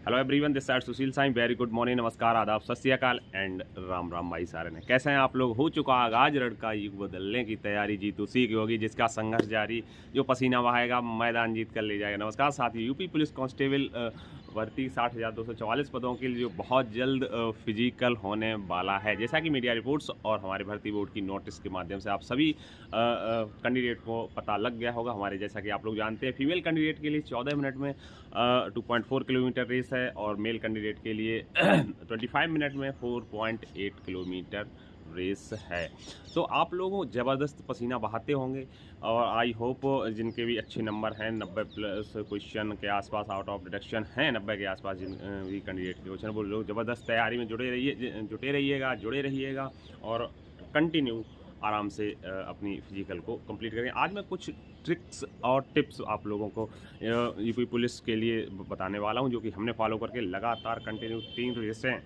Hello everyone, this side Sushil Sai. Very good morning, नमस्कार, आदाब, सत श्री अकाल एंड राम राम भाई सारे ने। कैसे हैं आप लोग? हो चुका आगाज रण का युग बदलने की तैयारी, जीत उसी की होगी जिसका संघर्ष जारी, जो पसीना बहाएगा मैदान जीत कर ले जाएगा। नमस्कार साथियों, यूपी पुलिस कांस्टेबल भर्ती 60,244 पदों के लिए जो बहुत जल्द फिजिकल होने वाला है, जैसा कि मीडिया रिपोर्ट्स और हमारे भर्ती बोर्ड की नोटिस के माध्यम से आप सभी कैंडिडेट को पता लग गया होगा। हमारे जैसा कि आप लोग जानते हैं, फीमेल कैंडिडेट के लिए 14 मिनट में 2.4 किलोमीटर रेस है और मेल कैंडिडेट के लिए 25 मिनट में 4.8 किलोमीटर रेस है। तो आप लोग ज़बरदस्त पसीना बहाते होंगे और आई होप जिनके भी अच्छे नंबर हैं, 90 प्लस क्वेश्चन के आसपास आउट ऑफ डिडक्शन हैं, 90 के आसपास जिन भी कैंडिडेट के क्वेश्चन, वो लोग ज़बरदस्त तैयारी में जुड़े रहिएगा और कंटिन्यू आराम से अपनी फिजिकल को कंप्लीट करें। आज मैं कुछ ट्रिक्स और टिप्स आप लोगों को यूपी पुलिस के लिए बताने वाला हूं, जो कि हमने फॉलो करके लगातार कंटिन्यू 3 रेसें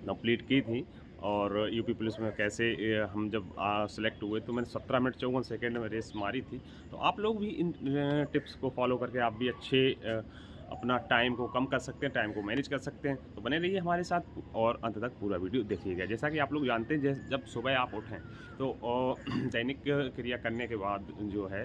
कंप्लीट की थी। और यूपी पुलिस में कैसे हम जब सेलेक्ट हुए तो मैंने 17 मिनट 54 सेकेंड में रेस मारी थी। तो आप लोग भी इन टिप्स को फॉलो करके आप भी अच्छे अपना टाइम को कम कर सकते हैं, टाइम को मैनेज कर सकते हैं। तो बने रहिए हमारे साथ और अंत तक पूरा वीडियो देखिएगा। जैसा कि आप लोग जानते हैं, जब सुबह आप उठें तो दैनिक क्रिया करने के बाद जो है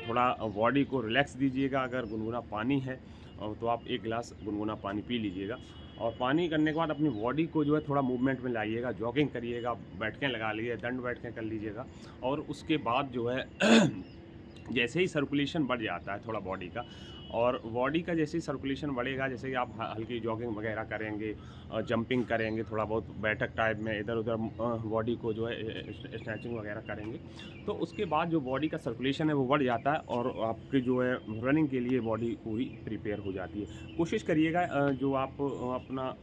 थोड़ा बॉडी को रिलैक्स दीजिएगा। अगर गुनगुना पानी है तो आप 1 गिलास गुनगुना पानी पी लीजिएगा और पानी करने के बाद अपनी बॉडी को जो है थोड़ा मूवमेंट में लाइएगा, जॉगिंग करिएगा, बैठकें लगा लीजिए, दंड बैठकें कर लीजिएगा। और उसके बाद जो है जैसे ही सर्कुलेशन बढ़ जाता है थोड़ा बॉडी का, और बॉडी का जैसे ही सर्कुलेशन बढ़ेगा, जैसे कि आप हल्की जॉगिंग वगैरह करेंगे, जंपिंग करेंगे, थोड़ा बहुत बैठक टाइप में इधर उधर बॉडी को जो है स्ट्रेचिंग वगैरह करेंगे, तो उसके बाद जो बॉडी का सर्कुलेशन है वो बढ़ जाता है और आपकी जो है रनिंग के लिए बॉडी पूरी प्रिपेयर हो जाती है। कोशिश करिएगा जो आप अपना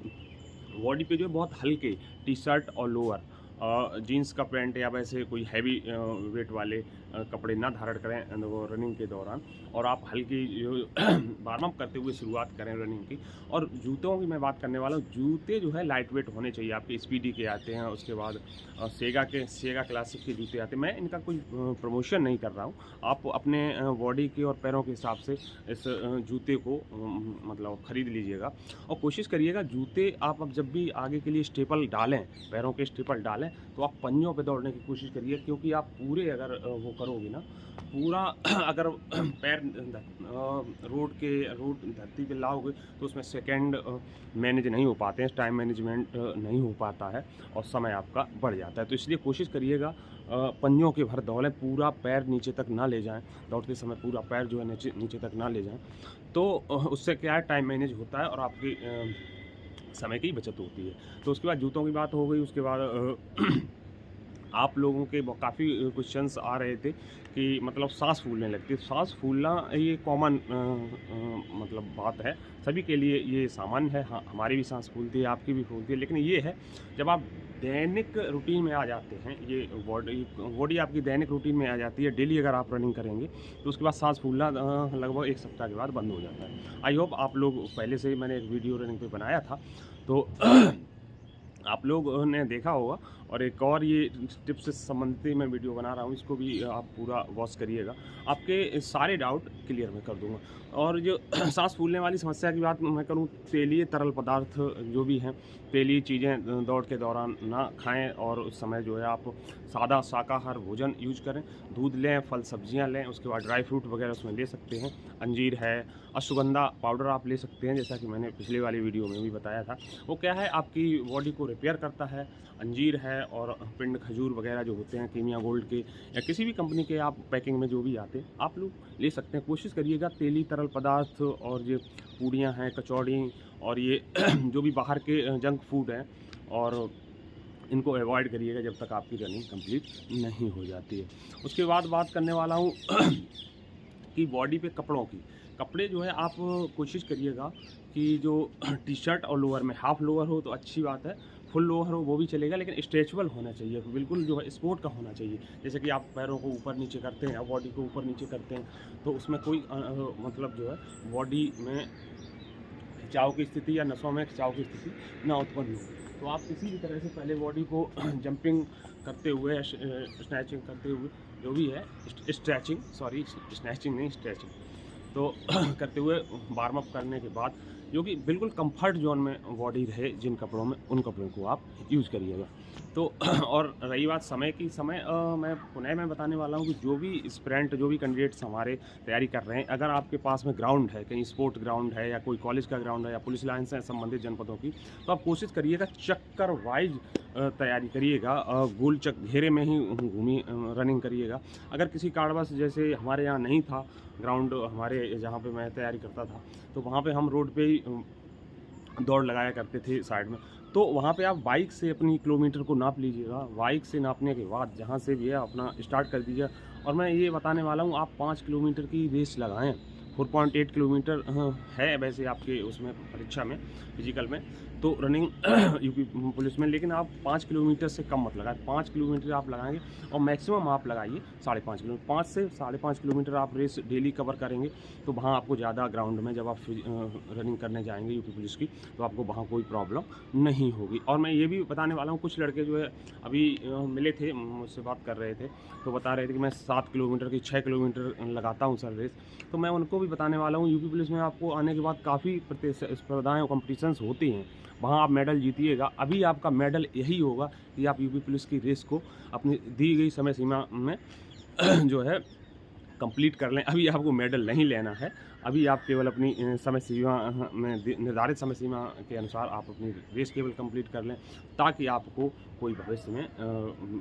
बॉडी पे जो है बहुत हल्के टी शर्ट और लोअर, जीन्स का पैंट या वैसे कोई हैवी वेट वाले कपड़े ना धारण करें वो रनिंग के दौरान, और आप हल्की जो वार्म अप करते हुए शुरुआत करें रनिंग की। और जूतों की मैं बात करने वाला हूँ, जूते जो है लाइट वेट होने चाहिए। आपके स्पीडी के आते हैं, उसके बाद सेगा क्लासिक के जूते आते हैं। मैं इनका कोई प्रमोशन नहीं कर रहा हूँ, आप अपने बॉडी के और पैरों के हिसाब से इस जूते को मतलब ख़रीद लीजिएगा। और कोशिश करिएगा जूते आप अब जब भी आगे के लिए स्टेपल डालें, पैरों के स्टेपल डालें, तो आप पंजों पे दौड़ने की कोशिश करिए, क्योंकि आप पूरे अगर वो करोगे ना पूरा अगर पैर रोड धरती पे लाओगे तो उसमें सेकंड मैनेज नहीं हो पाते हैं, टाइम मैनेजमेंट नहीं हो पाता है और समय आपका बढ़ जाता है। तो इसलिए कोशिश करिएगा पंजों के भर दौड़ें, पूरा पैर नीचे तक ना ले जाएं, दौड़ते समय पूरा पैर जो है नीचे तक ना ले जाएं। तो उससे क्या है, टाइम मैनेज होता है और आपकी समय की बचत होती है। तो उसके बाद जूतों की बात हो गई। उसके बाद आप लोगों के काफ़ी क्वेश्चंस आ रहे थे कि मतलब सांस फूलने लगती है। सांस फूलना ये कॉमन मतलब बात है, सभी के लिए ये सामान्य है। हाँ, हमारी भी सांस फूलती है, आपकी भी फूलती है, लेकिन ये है जब आप दैनिक रूटीन में आ जाते हैं, ये बॉडी आपकी दैनिक रूटीन में आ जाती है, डेली अगर आप रनिंग करेंगे तो उसके बाद सांस फूलना लगभग 1 सप्ताह के बाद बंद हो जाता है। आई होप आप लोग पहले से ही मैंने एक वीडियो रनिंग पे बनाया था तो आप लोगों ने देखा होगा। और एक और ये टिप्स से संबंधित मैं वीडियो बना रहा हूँ, इसको भी आप पूरा वॉच करिएगा, आपके सारे डाउट क्लियर मैं कर दूँगा। और जो सांस फूलने वाली समस्या की बात मैं करूँ, तेलीय तरल पदार्थ जो भी हैं, तेलीय चीज़ें दौड़ के दौरान ना खाएं और उस समय जो है आप सादा शाकाहार भोजन यूज करें। दूध लें, फल सब्जियां लें, उसके बाद ड्राई फ्रूट वगैरह उसमें ले सकते हैं, अंजीर है, अश्वगंधा पाउडर आप ले सकते हैं, जैसा कि मैंने पिछले वाली वीडियो में भी बताया था। वो क्या है, आपकी बॉडी को रिपेयर करता है। अंजीर है और पिंड खजूर वगैरह जो होते हैं कीमिया गोल्ड के या किसी भी कंपनी के आप पैकिंग में जो भी आते हैं आप लोग ले सकते हैं। कोशिश करिएगा तेली तरल पदार्थ और ये पूड़ियाँ हैं, कचौड़ी और ये जो भी बाहर के जंक फूड हैं, और इनको अवॉइड करिएगा जब तक आपकी रनिंग कंप्लीट नहीं हो जाती है। उसके बाद बात करने वाला हूँ कि बॉडी पे कपड़े जो है आप कोशिश करिएगा कि जो टी शर्ट और लोअर में हाफ लोअर हो तो अच्छी बात है, फुल लोअर हो वो भी चलेगा, लेकिन स्ट्रेचबल होना चाहिए, बिल्कुल जो है स्पोर्ट का होना चाहिए। जैसे कि आप पैरों को ऊपर नीचे करते हैं और बॉडी को ऊपर नीचे करते हैं, तो उसमें कोई मतलब जो है बॉडी में खिंचाव की स्थिति या नसों में खिंचाव की स्थिति ना उत्पन्न हो। तो आप किसी भी तरह से पहले बॉडी को जंपिंग करते हुए, स्नैचिंग करते हुए, जो भी है स्ट्रेचिंग, सॉरी स्नैचिंग नहीं स्ट्रेचिंग, तो करते हुए वार्म अप करने के बाद जो कि बिल्कुल कंफर्ट जोन में बॉडी रहे जिन कपड़ों में, उन कपड़ों को आप यूज़ करिएगा। तो और रही बात समय की, समय मैं बताने वाला हूँ कि जो भी एस्पिरेंट, जो भी कैंडिडेट्स हमारे तैयारी कर रहे हैं, अगर आपके पास में ग्राउंड है, कहीं स्पोर्ट ग्राउंड है या कोई कॉलेज का ग्राउंड है या पुलिस लाइन से संबंधित जनपदों की, तो आप कोशिश करिएगा चक्कर वाइज तैयारी करिएगा, गोल घेरे में ही रनिंग करिएगा। अगर किसी कारणवश, जैसे हमारे यहाँ नहीं था ग्राउंड, हमारे जहाँ पे मैं तैयारी करता था, तो वहाँ पे हम रोड पे ही दौड़ लगाया करते थे साइड में। तो वहाँ पे आप बाइक से अपनी किलोमीटर को नाप लीजिएगा। बाइक से नापने के बाद जहाँ से भी है अपना स्टार्ट कर दीजिए। और मैं ये बताने वाला हूँ, आप 5 किलोमीटर की रेस लगाएं। 4.8 किलोमीटर है वैसे आपके उसमें परीक्षा में, फिजिकल में, तो रनिंग यूपी पुलिस में, लेकिन आप 5 किलोमीटर से कम मत लगाएं। 5 किलोमीटर आप लगाएंगे और मैक्सिमम आप लगाइए 5.5 किलोमीटर। 5 से 5.5 किलोमीटर आप रेस डेली कवर करेंगे, तो वहाँ आपको ज़्यादा ग्राउंड में जब आप रनिंग करने जाएंगे यूपी पुलिस की, तो आपको वहाँ कोई प्रॉब्लम नहीं होगी। और मैं ये भी बताने वाला हूँ, कुछ लड़के जो है अभी मिले थे, मुझसे बात कर रहे थे, तो बता रहे थे कि मैं 7 किलोमीटर की 6 किलोमीटर लगाता हूँ सर रेस। तो मैं उनको भी बताने वाला हूँ, यूपी पुलिस में आपको आने के बाद काफ़ी स्पर्धाएँ और कॉम्पिटिशन्स होती हैं, वहाँ आप मेडल जीतिएगा। अभी आपका मेडल यही होगा कि आप यूपी पुलिस की रेस को अपनी दी गई समय सीमा में जो है कंप्लीट कर लें। अभी आपको मेडल नहीं लेना है, अभी आप केवल अपनी समय सीमा में निर्धारित समय सीमा के अनुसार आप अपनी रेस केवल कंप्लीट कर लें, ताकि आपको कोई भविष्य में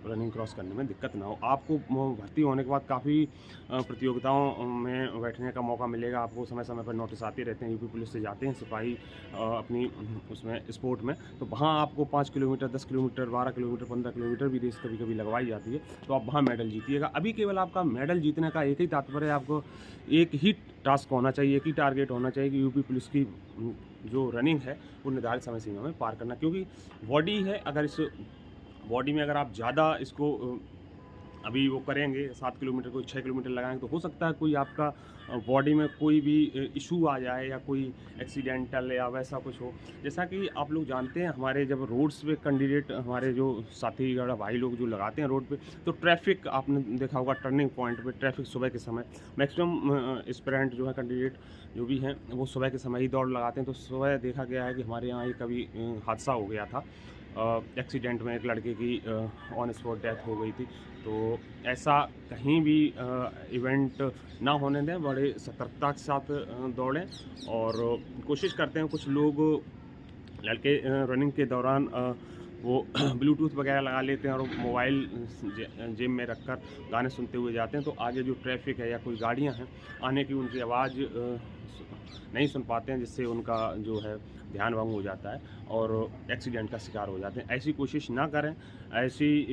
रनिंग क्रॉस करने में दिक्कत ना हो। आपको भर्ती होने के बाद काफ़ी प्रतियोगिताओं में बैठने का मौका मिलेगा। आपको समय समय पर नोटिस आते रहते हैं, यूपी पुलिस से जाते हैं सिपाही अपनी उसमें स्पोर्ट में, तो वहाँ आपको 5 किलोमीटर, 10 किलोमीटर, 12 किलोमीटर, 15 किलोमीटर भी रेस कभी कभी लगवाई जाती है, तो आप वहाँ मेडल जीतिएगा। अभी केवल आपका मेडल जीतने का एक ही तात्पर्य, आपको एक ही टास्क होना चाहिए, एक ही टारगेट होना चाहिए कि यूपी पुलिस की जो रनिंग है वो निर्धारित समय सीमा में पार करना। क्योंकि बॉडी है, अगर इस बॉडी में अगर आप ज़्यादा इसको अभी वो करेंगे, 7 किलोमीटर को 6 किलोमीटर लगाएंगे, तो हो सकता है कोई आपका बॉडी में कोई भी इशू आ जाए या कोई एक्सीडेंटल या वैसा कुछ हो। जैसा कि आप लोग जानते हैं, हमारे जब रोड्स पे कैंडिडेट, हमारे जो साथी भाई लोग जो लगाते हैं रोड पे, तो ट्रैफिक आपने देखा होगा, टर्निंग पॉइंट पे ट्रैफिक सुबह के समय मैक्सिमम एस्पिरेंट जो है कैंडिडेट जो भी हैं, वो सुबह के समय ही दौड़ लगाते हैं। तो सुबह देखा गया है कि हमारे यहाँ एक कभी हादसा हो गया था, एक्सीडेंट में एक लड़के की ऑन स्पॉट डेथ हो गई थी। तो ऐसा कहीं भी इवेंट ना होने दें, बड़े सतर्कता के साथ दौड़ें। और कोशिश करते हैं, कुछ लोग लड़के रनिंग के दौरान वो ब्लूटूथ वगैरह लगा लेते हैं और मोबाइल जेब में रखकर गाने सुनते हुए जाते हैं, तो आगे जो ट्रैफिक है या कोई गाड़ियां हैं आने की उनकी आवाज़ नहीं सुन पाते हैं, जिससे उनका जो है ध्यान भंग हो जाता है और एक्सीडेंट का शिकार हो जाते हैं। ऐसी कोशिश ना करें, ऐसी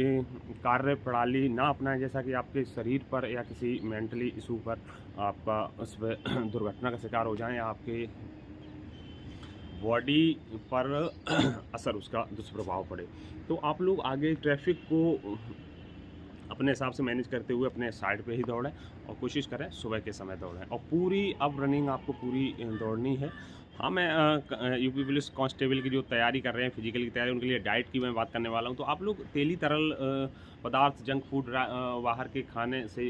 कार्य प्रणाली ना अपनाएं जैसा कि आपके शरीर पर या किसी मेंटली इशू पर आपका उस पर दुर्घटना का शिकार हो जाए या आपके बॉडी पर असर उसका दुष्प्रभाव पड़े। तो आप लोग आगे ट्रैफिक को अपने हिसाब से मैनेज करते हुए अपने साइड पे ही दौड़ें और कोशिश करें सुबह के समय दौड़ें। और पूरी अब रनिंग आपको पूरी दौड़नी है। हाँ, मैं यूपी पुलिस कांस्टेबल की जो तैयारी कर रहे हैं, फिजिकल की तैयारी, उनके लिए डाइट की मैं बात करने वाला हूँ। तो आप लोग तेली तरल पदार्थ, जंक फूड बाहर के खाने से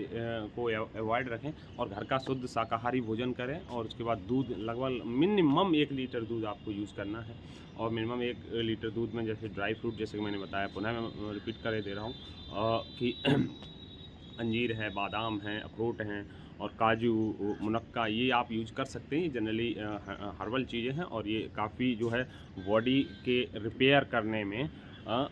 को अवॉइड रखें और घर का शुद्ध शाकाहारी भोजन करें। और उसके बाद दूध, लगभग मिनिमम 1 लीटर दूध आपको यूज़ करना है। और मिनिमम 1 लीटर दूध में जैसे ड्राई फ्रूट, जैसे कि मैंने बताया, पुनः मैं रिपीट कर दे रहा हूँ कि अंजीर है, बादाम हैं, अखरोट हैं और काजू, मुनक्का, ये आप यूज़ कर सकते हैं। जनरली हर्बल चीज़ें हैं और ये काफ़ी जो है बॉडी के रिपेयर करने में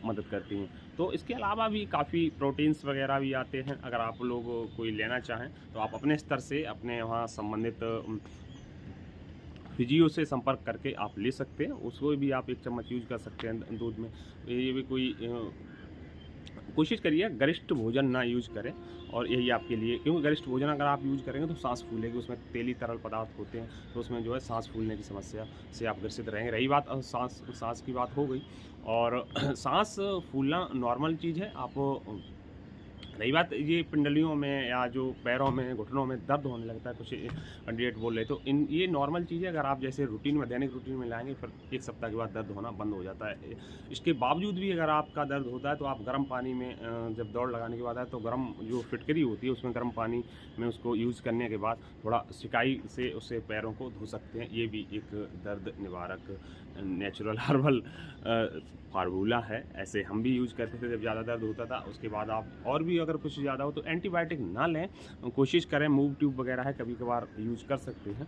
मदद करती हैं। तो इसके अलावा भी काफ़ी प्रोटीन्स वगैरह भी आते हैं। अगर आप लोग कोई लेना चाहें तो आप अपने स्तर से अपने वहाँ संबंधित फिजियो से संपर्क करके आप ले सकते हैं। उसको भी आप 1 चम्मच यूज़ कर सकते हैं दूध में। ये भी कोई कोशिश करिए गरिष्ठ भोजन ना यूज़ करें, और यही आपके लिए, क्योंकि गरिष्ठ भोजन अगर आप यूज़ करेंगे तो सांस फूलेगी, उसमें तेली तरल पदार्थ होते हैं, तो उसमें जो है सांस फूलने की समस्या से आप ग्रसित रहेंगे। रही बात सांस की बात हो गई, और सांस फूलना नॉर्मल चीज़ है। आप रही बात ये पिंडलियों में या जो पैरों में, घुटनों में दर्द होने लगता है, कुछ कैंडिडेट बोल रहे, तो इन ये नॉर्मल चीज़ है। अगर आप जैसे रूटीन में, दैनिक रूटीन में लाएंगे, फिर 1 सप्ताह के बाद दर्द होना बंद हो जाता है। इसके बावजूद भी अगर आपका दर्द होता है तो आप गर्म पानी में जब दौड़ लगाने के बाद आए तो गर्म जो फिटकरी होती है उसमें गर्म पानी में उसको यूज़ करने के बाद थोड़ा सिकाई से उससे पैरों को धो सकते हैं। ये भी एक दर्द निवारक नेचुरल हर्बल फार्मूला है। ऐसे हम भी यूज़ करते थे जब ज़्यादा दर्द होता था। उसके बाद आप और भी अगर कुछ ज़्यादा हो तो एंटीबायोटिक ना लें, कोशिश करें, मूव ट्यूब वगैरह है कभी कभार यूज़ कर सकते हैं।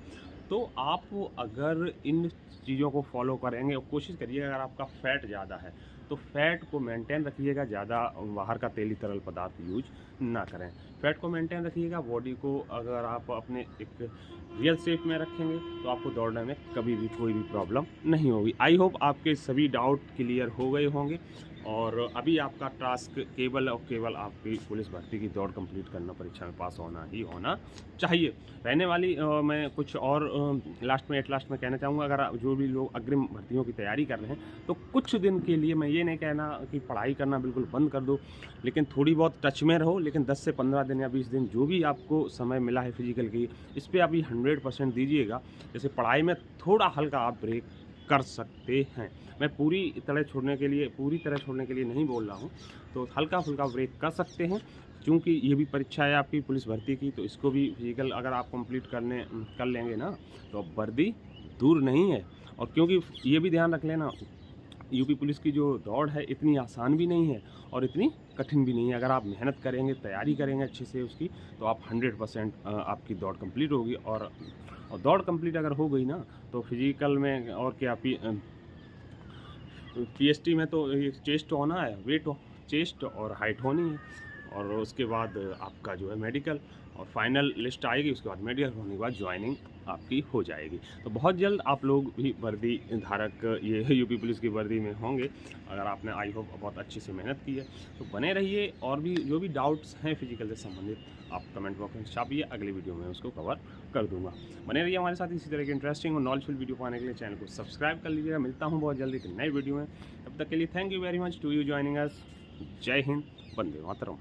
तो आप अगर इन चीज़ों को फॉलो करेंगे और कोशिश करिएगा, अगर आपका फैट ज़्यादा है तो फैट को मेंटेन रखिएगा, ज़्यादा बाहर का तेली तरल पदार्थ यूज ना करें। फैट को मेंटेन रखिएगा, बॉडी को अगर आप अपने एक रियल शेप में रखेंगे तो आपको दौड़ने में कभी भी कोई भी प्रॉब्लम नहीं होगी। आई होप आपके सभी डाउट क्लियर हो गए होंगे और अभी आपका टास्क केवल और केवल आपकी पुलिस भर्ती की दौड़ कंप्लीट करना, परीक्षा में पास होना ही होना चाहिए। रहने वाली मैं कुछ और लास्ट में कहना चाहूँगा, अगर जो भी लोग अग्रिम भर्तियों की तैयारी कर रहे हैं तो कुछ दिन के लिए, मैं ये नहीं कहना कि पढ़ाई करना बिल्कुल बंद कर दो, लेकिन थोड़ी बहुत टच में रहो। लेकिन 10 से 15 दिन या 20 दिन जो भी आपको समय मिला है फिजिकल की, इस पर अभी 100% दीजिएगा। जैसे पढ़ाई में थोड़ा हल्का आप ब्रेक कर सकते हैं। मैं पूरी तरह छोड़ने के लिए नहीं बोल रहा हूँ, तो हल्का फुल्का ब्रेक कर सकते हैं, क्योंकि ये भी परीक्षा है आपकी पुलिस भर्ती की। तो इसको भी फिजिकल अगर आप कंप्लीट कर लेंगे ना तो अब वर्दी दूर नहीं है। और क्योंकि ये भी ध्यान रख लेना, यूपी पुलिस की जो दौड़ है इतनी आसान भी नहीं है और इतनी कठिन भी नहीं है। अगर आप मेहनत करेंगे, तैयारी करेंगे अच्छे से उसकी, तो आप 100% आपकी दौड़ कंप्लीट होगी। और दौड़ कंप्लीट अगर हो गई ना तो फिजिकल में और क्या, पीएसटी में तो ये चेस्ट होना है, वेट चेस्ट और हाइट होनी है, और उसके बाद आपका जो है मेडिकल, और फाइनल लिस्ट आएगी, उसके बाद मेडिकल होने के बाद ज्वाइनिंग आपकी हो जाएगी। तो बहुत जल्द आप लोग भी वर्दी धारक ये यूपी पुलिस की वर्दी में होंगे, अगर आपने आई होप बहुत अच्छे से मेहनत की है। तो बने रहिए, और भी जो भी डाउट्स हैं फिजिकल से संबंधित आप कमेंट बॉक्स में छापिए, अगली वीडियो में उसको कवर कर दूंगा। बने रहिए हमारे साथ इसी तरह की इंटरेस्टिंग और नॉलेजफुल वीडियो पाने के लिए चैनल को सब्सक्राइब कर लीजिएगा। मिलता हूँ बहुत जल्दी एक नई वीडियो में, तब तक के लिए thank you very much to you joining us. जय हिंद, वंदे मातरम।